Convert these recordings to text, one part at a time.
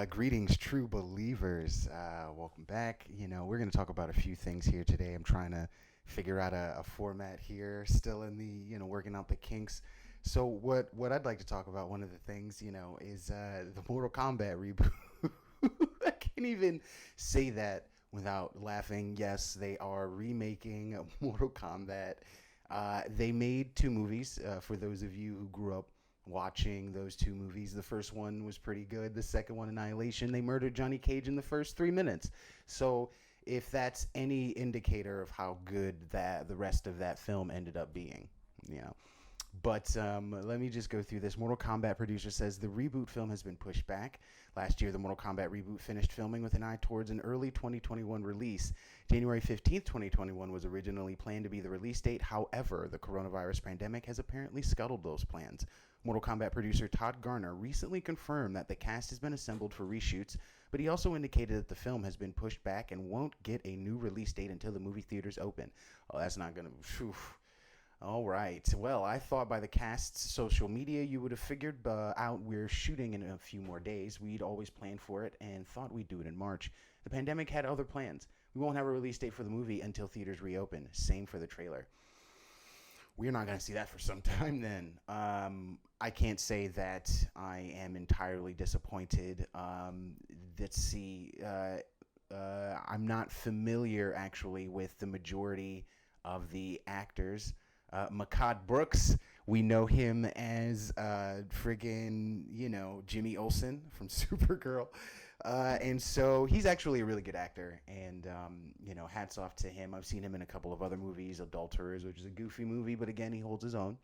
Greetings, true believers. Welcome back. We're going to talk about a few things here today. I'm trying to figure out a format here, still in the, working out the kinks. So, what I'd like to talk about, one of the things, is the Mortal Kombat reboot. I can't even say that without laughing. Yes, they are remaking Mortal Kombat. They made two movies for those of you who grew up watching those two movies. The first one was pretty good. The second one, Annihilation, they murdered Johnny Cage in the first 3 minutes. So if that's any indicator of how good that the rest of that film ended up being, you know. But let me just go through this. Mortal Kombat producer says the reboot film has been pushed back. Last year, the Mortal Kombat reboot finished filming with an eye towards an early 2021 release. January 15th, 2021 was originally planned to be the release date. However, the coronavirus pandemic has apparently scuttled those plans. Mortal Kombat producer Todd Garner recently confirmed that the cast has been assembled for reshoots, but he also indicated that the film has been pushed back and won't get a new release date until the movie theaters open. Oh, that's not going to... All right. Well, I thought by the cast's social media you would have figured out we're shooting in a few more days. We'd always planned for it and thought we'd do it in March. The pandemic had other plans. We won't have a release date for the movie until theaters reopen. Same for the trailer. We're not going to see that for some time then. I can't say that I am entirely disappointed. Let's see. I'm not familiar actually with the majority of the actors. Makad Brooks, we know him as friggin', Jimmy Olsen from Supergirl. And so he's actually a really good actor. And, hats off to him. I've seen him in a couple of other movies, Adulterers, which is a goofy movie, but again, he holds his own.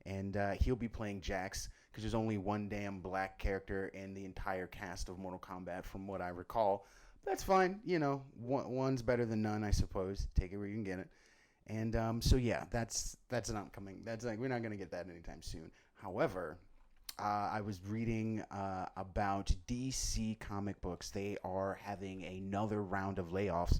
And he'll be playing Jax because there's only one damn black character in the entire cast of Mortal Kombat, from what I recall. That's fine. One's better than none, I suppose. Take it where you can get it. And so yeah, that's not coming. That's like we're not gonna get that anytime soon. However, I was reading about DC comic books. They are having another round of layoffs.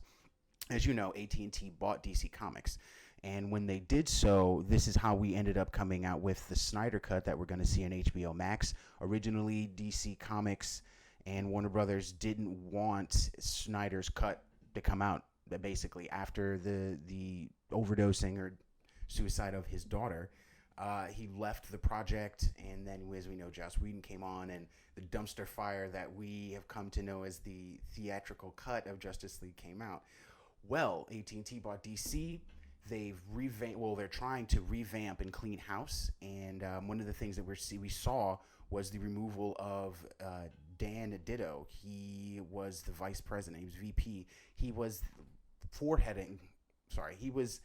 As you know, AT&T bought DC Comics, and when they did so, this is how we ended up coming out with the Snyder Cut that we're going to see on HBO Max. Originally, DC Comics and Warner Brothers didn't want Snyder's cut to come out. Basically, after the overdosing or suicide of his daughter, he left the project, and then, as we know, Joss Whedon came on, and the dumpster fire that we have come to know as the theatrical cut of Justice League came out. Well, AT&T bought DC. They've revamped. Well, they're trying to revamp and clean house, and one of the things that we saw was the removal of Dan Ditto. He was the vice president. He was VP. He was foreheading. Sorry, he was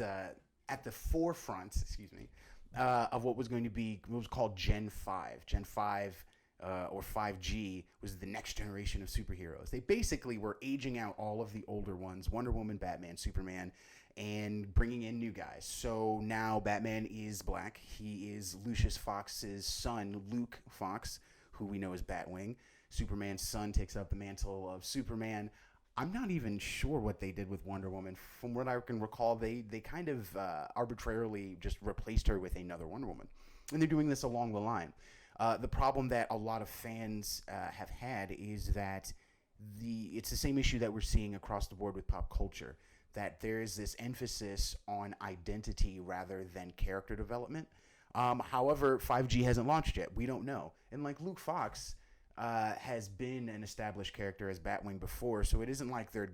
at the forefront. Excuse me. Of what was going to be what was called Gen 5. Gen 5 or 5G was the next generation of superheroes. They basically were aging out all of the older ones, Wonder Woman, Batman, Superman, and bringing in new guys. So now Batman is black. He is Lucius Fox's son, Luke Fox, who we know as Batwing. Superman's son takes up the mantle of Superman. I'm not even sure what they did with Wonder Woman. From what I can recall, they kind of arbitrarily just replaced her with another Wonder Woman. And they're doing this along the line. The problem that a lot of fans have had is that it's the same issue that we're seeing across the board with pop culture, that there is this emphasis on identity rather than character development. However, 5G hasn't launched yet. We don't know. And like Luke Fox has been an established character as Batwing before, so it isn't like they're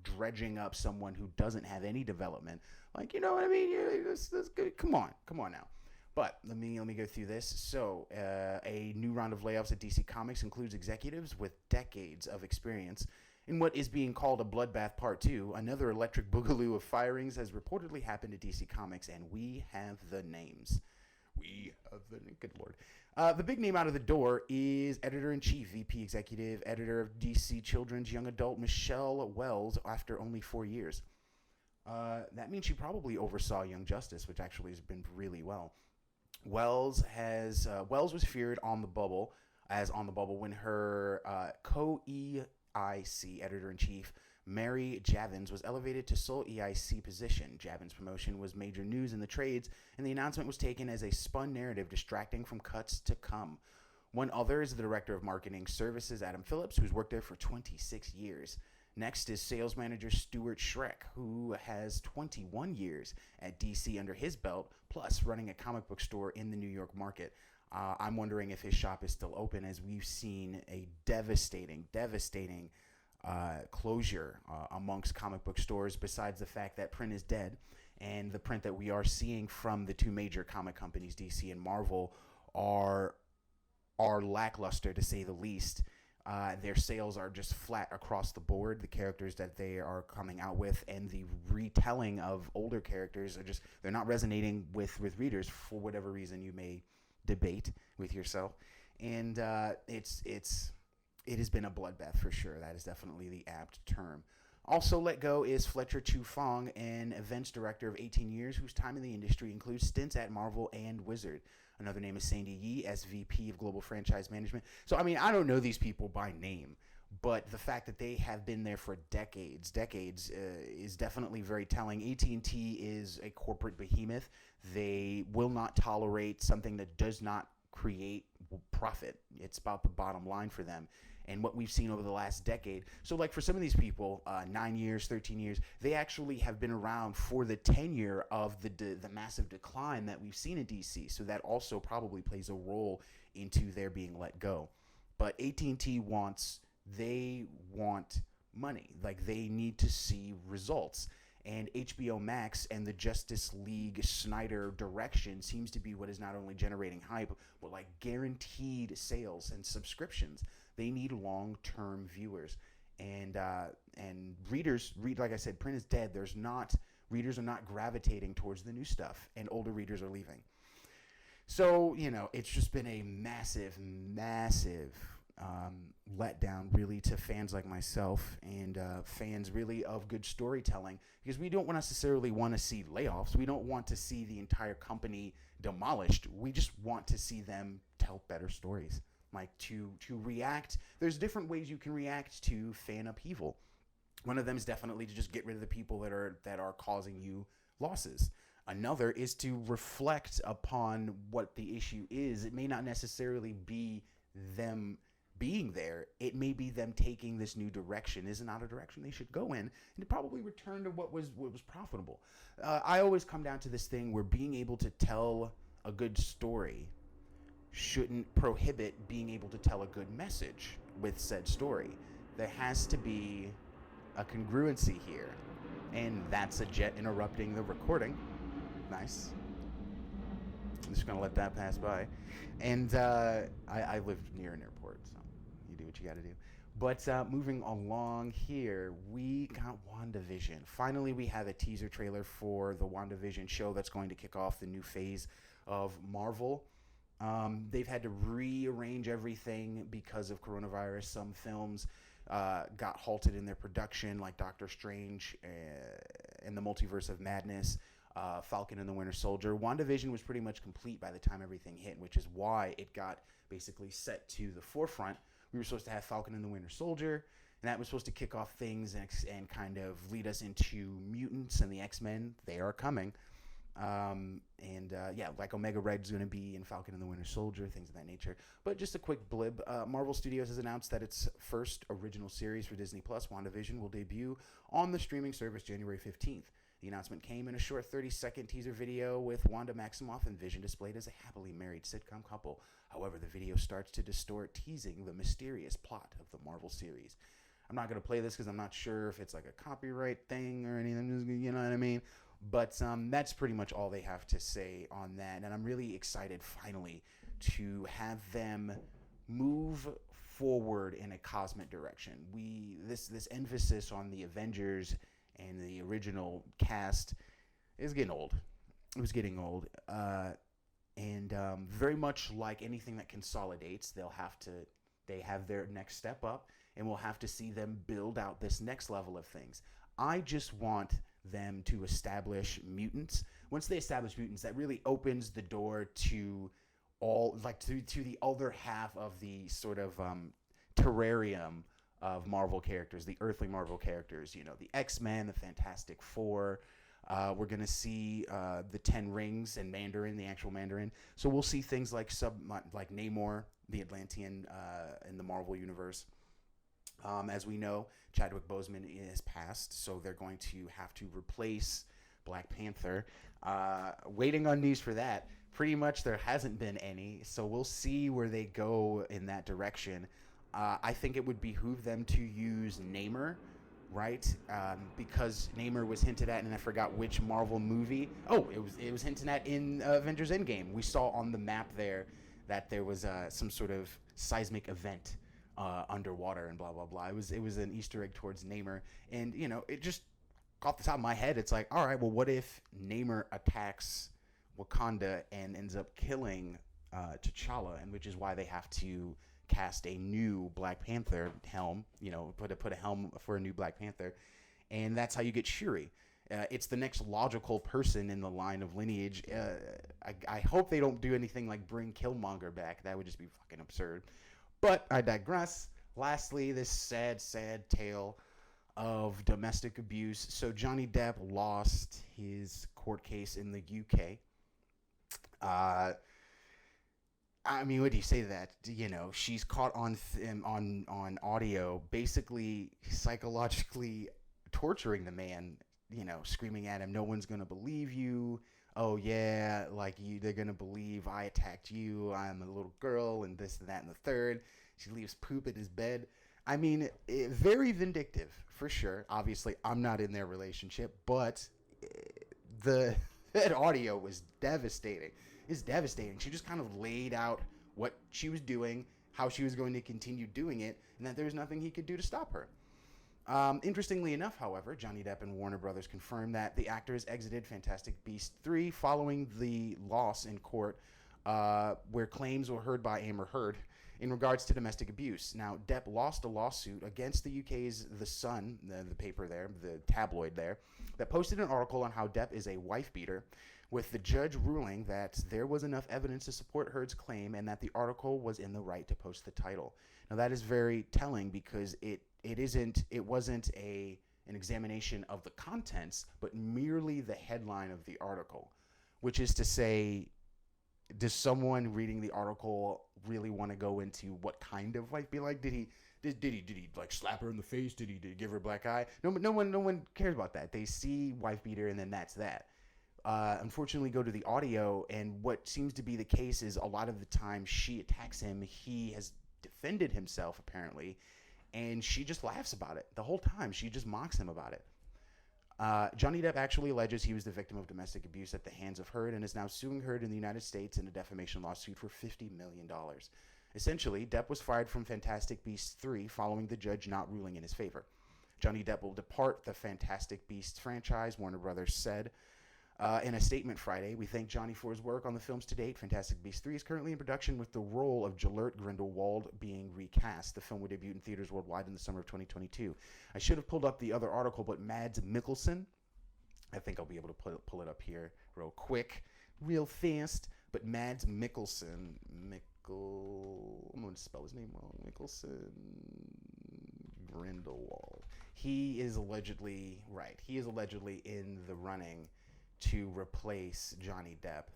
dredging up someone who doesn't have any development. Like, you know what I mean? That's good. Come on now. But let me go through this. So, a new round of layoffs at DC Comics includes executives with decades of experience in what is being called a bloodbath part 2. Another electric boogaloo of firings has reportedly happened at DC Comics, and we have the names. Good Lord. The big name out of the door is Editor-in-Chief, VP Executive Editor of DC Children's Young Adult, Michelle Wells, after only 4 years. That means she probably oversaw Young Justice, which actually has been really well. Wells was feared on the bubble when her co-EIC Editor-in-Chief Mary Javins was elevated to sole EIC position. Javins' promotion was major news in the trades, and the announcement was taken as a spun narrative distracting from cuts to come. One other is the director of marketing services, Adam Phillips, who's worked there for 26 years. Next is sales manager Stuart Schreck, who has 21 years at DC under his belt, plus running a comic book store in the New York market. I'm wondering if his shop is still open, as we've seen a devastating closure amongst comic book stores, besides the fact that print is dead. And the print that we are seeing from the two major comic companies, DC and Marvel, are lackluster, to say the least. Their sales are just flat across the board. The characters that they are coming out with and the retelling of older characters they're not resonating with readers for whatever reason you may debate with yourself. And it has been a bloodbath for sure. That is definitely the apt term. Also let go is Fletcher Chu Fong, an events director of 18 years whose time in the industry includes stints at Marvel and Wizard. Another name is Sandy Yi, SVP of Global Franchise Management. So, I mean, I don't know these people by name, but the fact that they have been there for decades, is definitely very telling. AT&T is a corporate behemoth. They will not tolerate something that does not create profit. It's about the bottom line for them. And what we've seen over the last decade. So like for some of these people, 9 years, 13 years, they actually have been around for the tenure of the massive decline that we've seen in DC. So that also probably plays a role into their being let go. But AT&T want money. Like they need to see results. And HBO Max and the Justice League Snyder direction seems to be what is not only generating hype, but like guaranteed sales and subscriptions. They need long-term viewers, and readers. Like I said, print is dead. Readers are not gravitating towards the new stuff, and older readers are leaving. So it's just been a massive letdown, really, to fans like myself and fans really of good storytelling, because we don't necessarily want to see layoffs. We don't want to see the entire company demolished. We just want to see them tell better stories. Like to react. There's different ways you can react to fan upheaval. One of them is definitely to just get rid of the people that are causing you losses. Another is to reflect upon what the issue is. It may not necessarily be them being there. It may be them taking this new direction. Is not a direction they should go in, and to probably return to what was profitable. I always come down to this thing where being able to tell a good story shouldn't prohibit being able to tell a good message with said story. There has to be a congruency here, and that's a jet interrupting the recording. Nice. I'm just gonna let that pass by. And I live near an airport, so you do what you gotta do. But moving along here, we got WandaVision. Finally, we have a teaser trailer for the WandaVision show that's going to kick off the new phase of Marvel. They've had to rearrange everything because of coronavirus. Some films got halted in their production, like Doctor Strange and the Multiverse of Madness, Falcon and the Winter Soldier. WandaVision was pretty much complete by the time everything hit, which is why it got basically set to the forefront. We were supposed to have Falcon and the Winter Soldier, and that was supposed to kick off things and kind of lead us into mutants and the X-Men. They are coming. Like Omega Red's going to be in Falcon and the Winter Soldier, things of that nature. But just a quick blib. Marvel Studios has announced that its first original series for Disney Plus, WandaVision, will debut on the streaming service January 15th. The announcement came in a short 30-second teaser video with Wanda Maximoff and Vision displayed as a happily married sitcom couple. However, the video starts to distort, teasing the mysterious plot of the Marvel series. I'm not going to play this because I'm not sure if it's like a copyright thing or anything, you know what I mean? But that's pretty much all they have to say on that. And I'm really excited, finally, to have them move forward in a cosmic direction. This emphasis on the Avengers and the original cast is getting old. It was getting old. And very much like anything that consolidates, they have their next step up, and we'll have to see them build out this next level of things. I just want them to establish mutants. Once they establish mutants, that really opens the door to to the other half of the sort of terrarium of Marvel characters, the earthly Marvel characters, the X-Men, the Fantastic Four. We're going to see the Ten Rings and Mandarin, the actual Mandarin. So we'll see things like Namor, the Atlantean in the Marvel universe. As we know, Chadwick Boseman is passed, so they're going to have to replace Black Panther. Waiting on news for that. Pretty much there hasn't been any, so we'll see where they go in that direction. I think it would behoove them to use Namor, right? Because Namor was hinted at, and I forgot which Marvel movie. Oh, it was hinted at in Avengers Endgame. We saw on the map there that there was some sort of seismic event underwater and blah blah blah. It was an Easter egg towards Namor, and it just off the top of my head, it's like, all right, well, what if Namor attacks Wakanda and ends up killing T'Challa, and which is why they have to cast a new Black Panther helm, put a helm for a new Black Panther, and that's how you get Shuri. It's the next logical person in the line of lineage. I hope they don't do anything like bring Killmonger back. That would just be fucking absurd. But I digress. Lastly, this sad, sad tale of domestic abuse. So Johnny Depp lost his court case in the UK. I mean, what do you say to that? She's caught on audio, basically psychologically torturing the man. Screaming at him, "No one's gonna believe you. Oh yeah, like they're gonna believe I attacked you. I'm a little girl, and this and that and the third." She leaves poop in his bed. I mean, very vindictive for sure. Obviously, I'm not in their relationship, but that audio was devastating. It's devastating. She just kind of laid out what she was doing, how she was going to continue doing it, and that there's nothing he could do to stop her. Interestingly enough, however, Johnny Depp and Warner Brothers confirmed that the actor has exited Fantastic Beasts 3 following the loss in court, where claims were heard by Amber Heard in regards to domestic abuse. Now, Depp lost a lawsuit against the UK's The Sun, the paper there, the tabloid there, that posted an article on how Depp is a wife beater, with the judge ruling that there was enough evidence to support Heard's claim and that the article was in the right to post the title. Now, that is very telling because it wasn't an examination of the contents, but merely the headline of the article, which is to say, does someone reading the article really want to go into what kind of wife be like? Did he like slap her in the face? Did he give her a black eye? No one cares about that. They see wife beater and then that's that. Unfortunately, go to the audio, and what seems to be the case is a lot of the time she attacks him. He has defended himself apparently, and she just laughs about it the whole time. She just mocks him about it. Johnny Depp actually alleges he was the victim of domestic abuse at the hands of Heard and is now suing Heard in the United States in a defamation lawsuit for $50 million. Essentially, Depp was fired from Fantastic Beasts 3 following the judge not ruling in his favor. Johnny Depp will depart the Fantastic Beasts franchise, Warner Brothers said. In a statement Friday, we thank Johnny for his work on the films to date. Fantastic Beasts 3 is currently in production with the role of Gellert Grindelwald being recast. The film will debut in theaters worldwide in the summer of 2022. I should have pulled up the other article, but Mads Mikkelsen, I think I'll be able to pull it up here real quick, real fast, but Mads Mikkelsen, I'm going to spell his name wrong, Mikkelsen Grindelwald. He is allegedly in the running to replace Johnny Depp.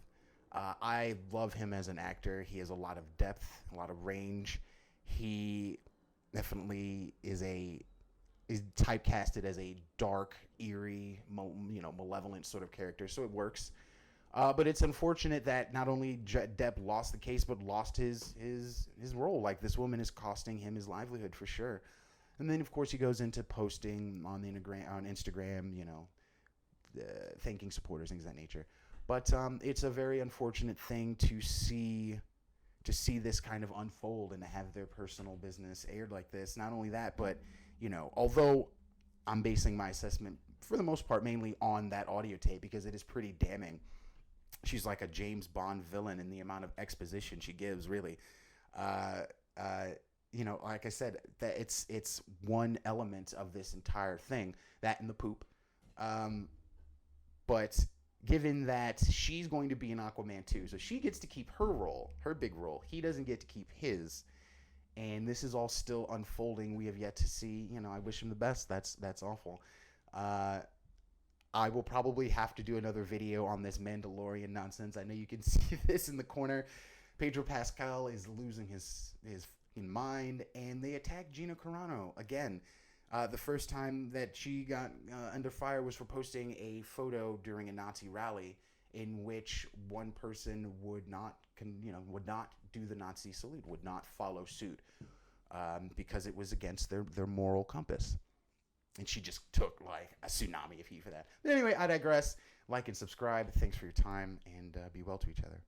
I love him as an actor. He has a lot of depth, a lot of range. He definitely is typecasted as a dark, eerie, malevolent sort of character, so it works. But it's unfortunate that not only Depp lost the case, but lost his role. Like, this woman is costing him his livelihood for sure. And then, of course, he goes into posting on Instagram, thanking supporters, things of that nature. But it's a very unfortunate thing to see this kind of unfold and to have their personal business aired like this. Not only that, but although I'm basing my assessment for the most part mainly on that audio tape because it is pretty damning. She's like a James Bond villain in the amount of exposition she gives, really. Like I said, that it's one element of this entire thing, that and the poop. But given that she's going to be in Aquaman 2, so she gets to keep her role, her big role. He doesn't get to keep his. And this is all still unfolding. We have yet to see. I wish him the best. That's awful. I will probably have to do another video on this Mandalorian nonsense. I know you can see this in the corner. Pedro Pascal is losing his mind, and they attack Gina Carano again. The first time that she got under fire was for posting a photo during a Nazi rally in which one person would not do the Nazi salute, would not follow suit, because it was against their moral compass. And she just took like a tsunami of heat for that. But anyway, I digress. Like and subscribe. Thanks for your time, and be well to each other.